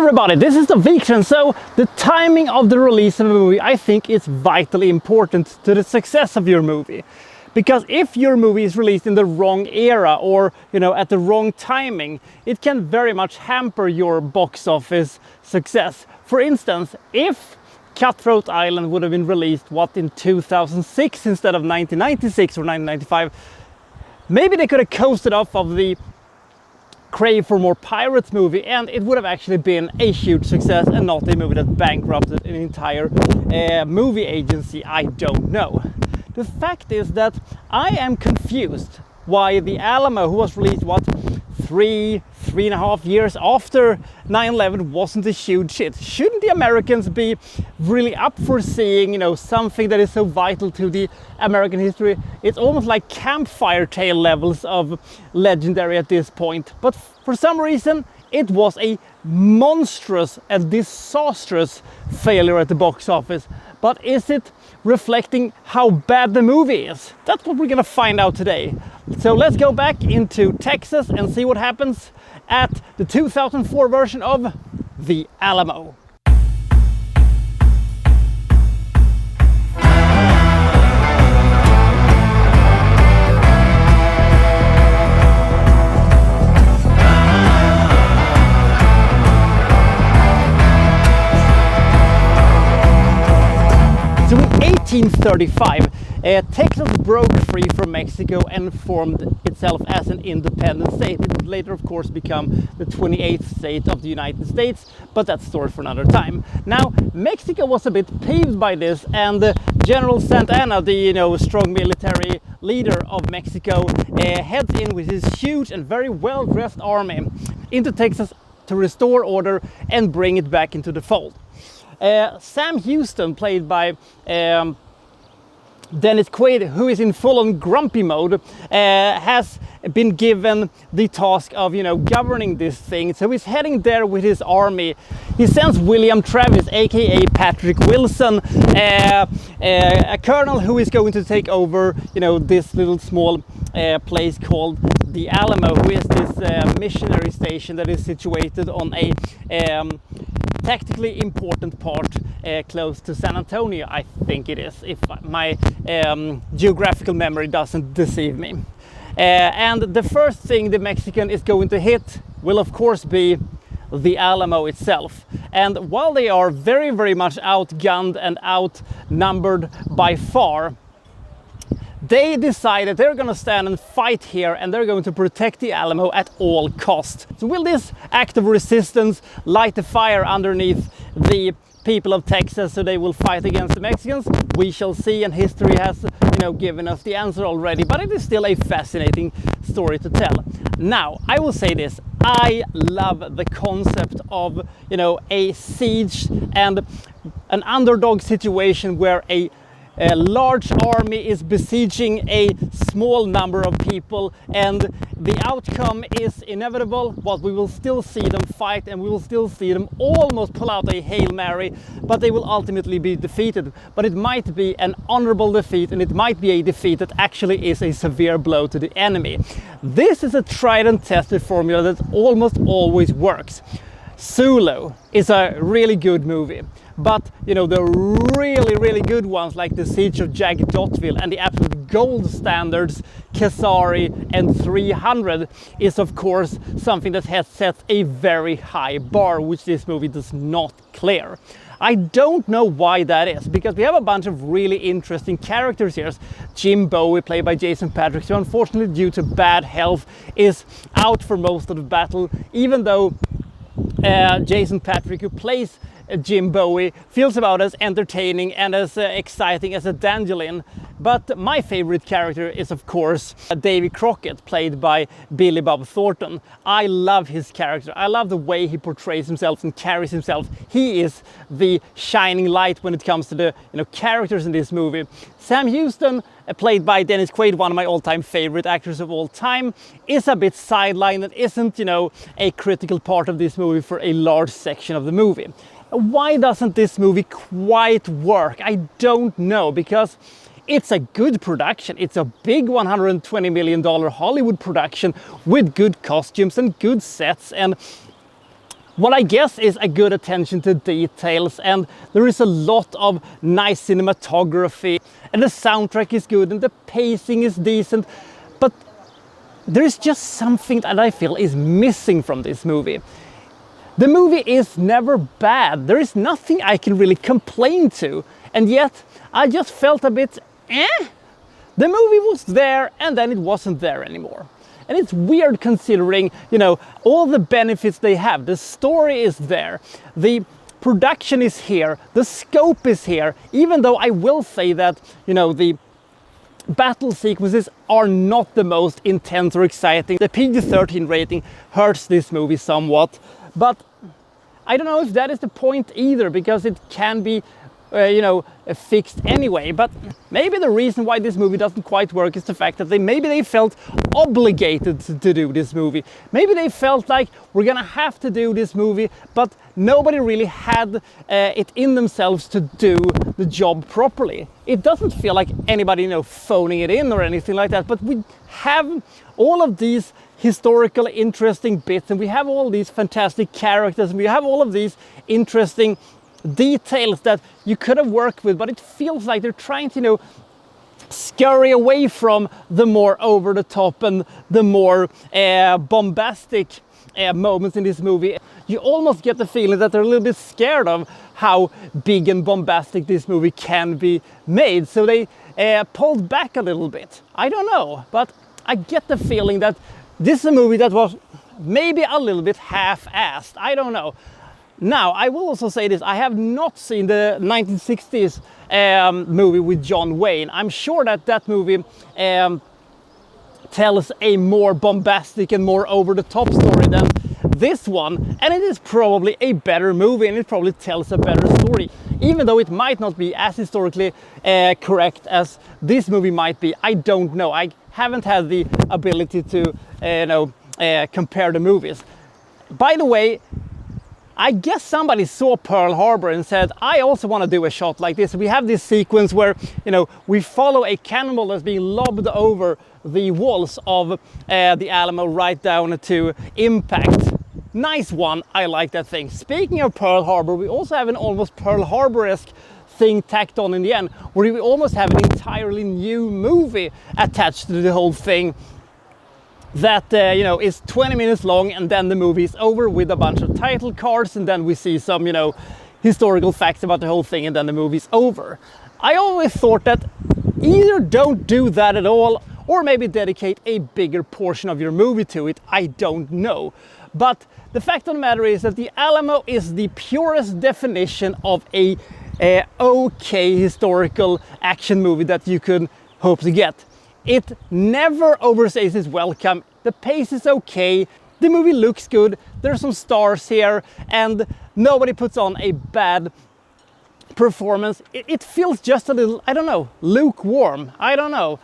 everybody, this is the Wikstrand. So the timing of the release of a movie, I think, is vitally important to the success of your movie. Because if your movie is released in the wrong era or, at the wrong timing, it can very much hamper your box office success. For instance, if Cutthroat Island would have been released, in 2006 instead of 1996 or 1995, maybe they could have coasted off of the Crave for More Pirates movie, and it would have actually been a huge success and not a movie that bankrupted an entire movie agency. I don't know. The fact is that I am confused why the Alamo, who was released 3.5 years after 9/11, wasn't a huge hit. Shouldn't the Americans be really up for seeing, something that is so vital to the American history? It's almost like Campfire Tale levels of legendary at this point. But for some reason, it was a monstrous and disastrous failure at the box office. But is it reflecting how bad the movie is? That's what we're gonna find out today. So let's go back into Texas and see what happens at the 2004 version of The Alamo. So in 1835, Texas broke free from Mexico and formed itself as an independent state. It would later, of course, become the 28th state of the United States, but that's a story for another time. Now, Mexico was a bit peeved by this, and General Santa Anna, the strong military leader of Mexico, heads in with his huge and very well-dressed army into Texas to restore order and bring it back into the fold. Sam Houston, played by Dennis Quaid, who is in full-on grumpy mode, has been given the task of, governing this thing. So he's heading there with his army. He sends William Travis, aka Patrick Wilson, a colonel who is going to take over, this little small place called the Alamo, who is this missionary station that is situated on a tactically important part close to San Antonio, I think it is, if my geographical memory doesn't deceive me. And the first thing the Mexican is going to hit will of course be the Alamo itself. And while they are very, very much outgunned and outnumbered by far, they decided they're going to stand and fight here, and they're going to protect the Alamo at all costs. So will this act of resistance light a fire underneath the people of Texas so they will fight against the Mexicans? We shall see, and history has given us the answer already, but it is still a fascinating story to tell. Now, I will say this: I love the concept of a siege and an underdog situation where a large army is besieging a small number of people, and the outcome is inevitable. But we will still see them fight, and we will still see them almost pull out a Hail Mary, but they will ultimately be defeated. But it might be an honorable defeat, and it might be a defeat that actually is a severe blow to the enemy. This is a tried and tested formula that almost always works. Zulu is a really good movie, but the really good ones like the Siege of Jagadottville and the absolute gold standards Kesari and 300 is of course something that has set a very high bar, which this movie does not clear. I don't know why that is, because we have a bunch of really interesting characters here. Jim Bowie, played by Jason Patric, who unfortunately due to bad health is out for most of the battle, even though Jason Patric, who plays Jim Bowie, feels about as entertaining and as exciting as a Dandelion. But my favorite character is of course Davy Crockett, played by Billy Bob Thornton. I love his character. I love the way he portrays himself and carries himself. He is the shining light when it comes to the characters in this movie. Sam Houston, played by Dennis Quaid, one of my all-time favorite actors of all time, is a bit sidelined and isn't a critical part of this movie for a large section of the movie. Why doesn't this movie quite work? I don't know, because it's a good production. It's a big $120 million Hollywood production with good costumes and good sets and what I guess is a good attention to details, and there is a lot of nice cinematography, and the soundtrack is good and the pacing is decent, but there is just something that I feel is missing from this movie. The movie is never bad. There is nothing I can really complain to, and yet I just felt a bit The movie was there and then it wasn't there anymore. And it's weird considering, you know, all the benefits they have. The story is there, the production is here, the scope is here, even though I will say that, you know, the battle sequences are not the most intense or exciting. The PG-13 rating hurts this movie somewhat, but I don't know if that is the point either, because it can be you know, fixed anyway. But maybe the reason why this movie doesn't quite work is the fact that maybe they felt obligated to do this movie. Maybe they felt like we're gonna have to do this movie, but nobody really had it in themselves to do the job properly. It doesn't feel like anybody, you know, phoning it in or anything like that, but we have all of these historical interesting bits, and we have all these fantastic characters, and we have all of these interesting details that you could have worked with, but it feels like they're trying to, you know, scurry away from the more over the top and the more bombastic moments in this movie. You almost get the feeling that they're a little bit scared of how big and bombastic this movie can be made, so they pulled back a little bit. I don't know, but I get the feeling that this is a movie that was maybe a little bit half-assed. I don't know. Now, I will also say this, I have not seen the 1960s movie with John Wayne. I'm sure that that movie tells a more bombastic and more over-the-top story than this one, and it is probably a better movie, and it probably tells a better story, even though it might not be as historically correct as this movie might be. I don't know. I haven't had the ability to compare the movies. By the way, I guess somebody saw Pearl Harbor and said, I also want to do a shot like this. We have this sequence where, you know, we follow a cannonball that's being lobbed over the walls of the Alamo right down to impact. Nice one. I like that thing. Speaking of Pearl Harbor, we also have an almost Pearl Harbor-esque thing tacked on in the end, where we almost have an entirely new movie attached to the whole thing. That is 20 minutes long, and then the movie is over with a bunch of title cards, and then we see some, you know, historical facts about the whole thing, and then the movie's over. I always thought that either don't do that at all, or maybe dedicate a bigger portion of your movie to it. I don't know. But the fact of the matter is that the Alamo is the purest definition of a okay historical action movie that you could hope to get. It never overstays its welcome. The pace is okay, the movie looks good, there's some stars here, and nobody puts on a bad performance. It feels just a little, I don't know, lukewarm. I don't know.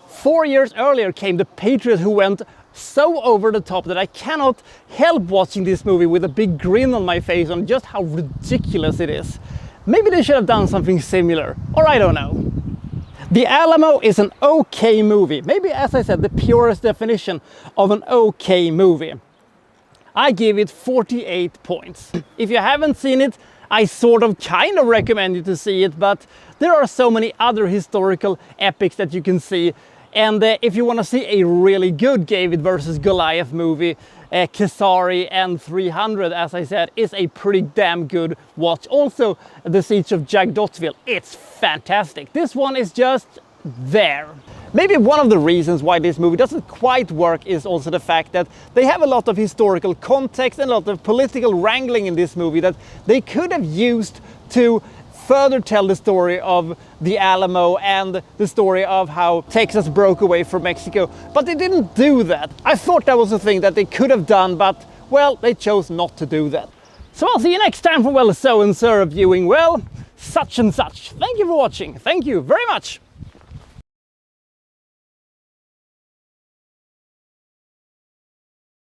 4 years earlier came The Patriot, who went so over the top that I cannot help watching this movie with a big grin on my face on just how ridiculous it is. Maybe they should have done something similar, or I don't know. The Alamo is an okay movie. Maybe, as I said, the purest definition of an okay movie. I give it 48 points. If you haven't seen it, I sort of kind of recommend you to see it, but there are so many other historical epics that you can see. And if you want to see a really good David versus Goliath movie, Kesari and 300, as I said, is a pretty damn good watch. Also, The Siege of Jagdotville, it's fantastic. This one is just there. Maybe one of the reasons why this movie doesn't quite work is also the fact that they have a lot of historical context and a lot of political wrangling in this movie that they could have used to further tell the story of the Alamo and the story of how Texas broke away from Mexico, but they didn't do that. I thought that was a thing that they could have done, but, well, they chose not to do that. So I'll see you next time for, well, so and so reviewing, well, such and such. Thank you for watching. Thank you very much.